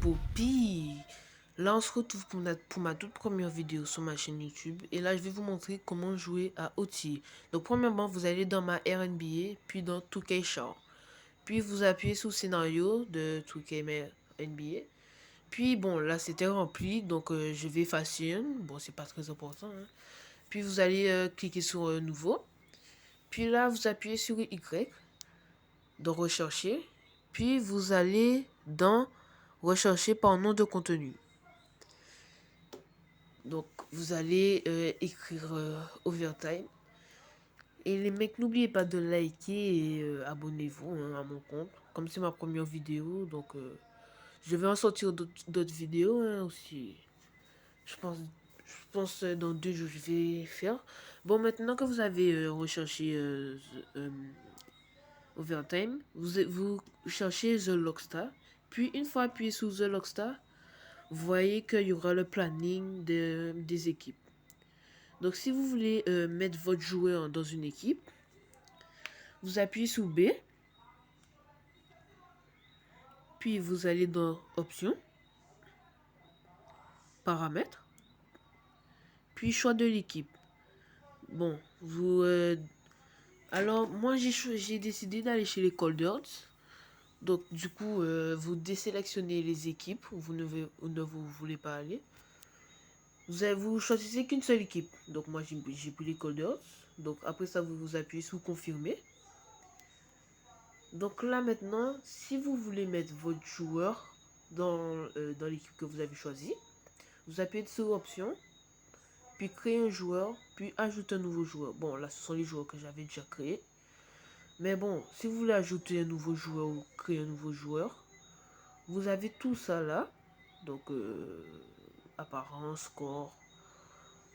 Poppy. Là, on se retrouve pour ma toute première vidéo sur ma chaîne YouTube. Et là, je vais vous montrer comment jouer à OT. Donc, premièrement, vous allez dans ma RNBA, puis dans 2K Show. Puis, vous appuyez sur le scénario de 2K NBA. Puis, bon, là, c'était rempli. Donc, je vais effacer un. Bon, c'est pas très important. Hein. Puis, vous allez cliquer sur Nouveau. Puis là, vous appuyez sur Y. Dans Rechercher. Puis, vous allez dans Rechercher par nom de contenu. Donc, vous allez écrire Overtime. Et les mecs, n'oubliez pas de liker et abonnez-vous hein, à mon compte. Comme c'est ma première vidéo, donc je vais en sortir d'autres vidéos hein, aussi. Je pense dans 2 jours, je vais faire. Bon, maintenant que vous avez recherché Overtime, vous cherchez The Lockstar. Puis, une fois appuyé sur The Lockstar, vous voyez qu'il y aura le planning des équipes. Donc, si vous voulez mettre votre joueur dans une équipe, vous appuyez sur B, puis vous allez dans Options, Paramètres, puis Choix de l'équipe. Bon, alors, moi, j'ai décidé d'aller chez les Colders. Donc, du coup, vous désélectionnez les équipes où vous ne vous voulez pas aller. Vous choisissez qu'une seule équipe. Donc, moi, j'ai pris les Colders. Donc, après ça, vous appuyez sur Confirmer. Donc là maintenant, si vous voulez mettre votre joueur dans l'équipe que vous avez choisie, vous appuyez sur Option, puis créer un joueur, puis ajouter un nouveau joueur. Bon, là, ce sont les joueurs que j'avais déjà créés. Mais bon, si vous voulez ajouter un nouveau joueur ou créer un nouveau joueur, vous avez tout ça là. Donc, apparence, score.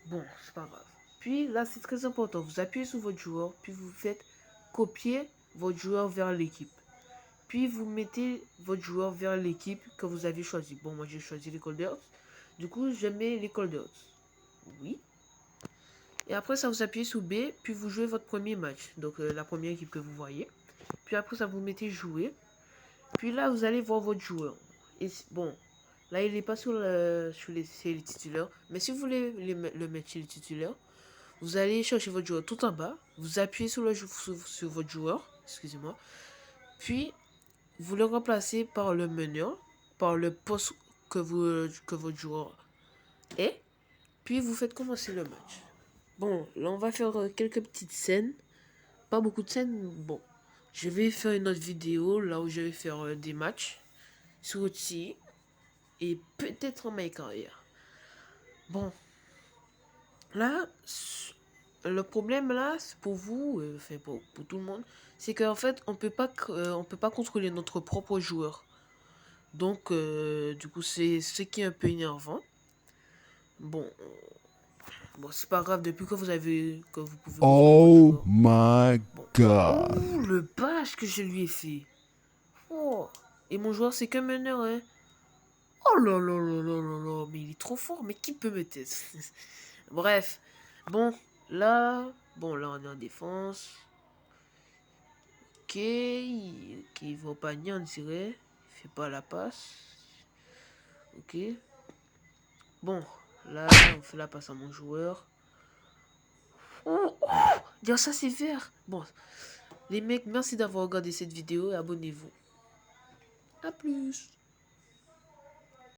Bon, c'est pas grave. Puis là, c'est très important. Vous appuyez sur votre joueur, puis vous faites copier votre joueur vers l'équipe. Puis vous mettez votre joueur vers l'équipe que vous avez choisi. Bon, moi j'ai choisi les Colders. Du coup, je mets les Colders. Oui. Et après ça, vous appuyez sur B, puis vous jouez votre premier match. Donc la première équipe que vous voyez. Puis après ça, vous mettez jouer. Puis là, vous allez voir votre joueur. Et bon, là, il n'est pas sur les titulaires. Mais si vous voulez le mettre chez les titulaires, vous allez chercher votre joueur tout en bas. Vous appuyez sur votre joueur. Excusez-moi. Puis vous le remplacez par le meneur, par le poste que votre joueur est, puis vous faites commencer le match. Bon, là on va faire quelques petites scènes, pas beaucoup de scènes, bon. Je vais faire une autre vidéo là où je vais faire des matchs sur OT et peut-être en my carrière. Bon, là, le problème là, c'est pour vous, enfin pour tout le monde, c'est qu'en fait on peut pas contrôler notre propre joueur. Donc, du coup, c'est ce qui est un peu énervant. Bon, c'est pas grave, depuis que vous pouvez contrôler votre Oh joueur. my Bon. god. Oh, le bash que je lui ai fait. Oh. Et mon joueur, c'est qu'un meneur, hein. Oh là là là là là là, mais il est trop fort, mais qui peut me tester? Bref, bon, là, on est en défense. Ok, il va au panier, on dirait. Il fait pas la passe. Ok. Bon, là, on fait la passe à mon joueur. Oh, oh, dire ça, c'est vert. Bon, les mecs, merci d'avoir regardé cette vidéo et abonnez-vous. A plus.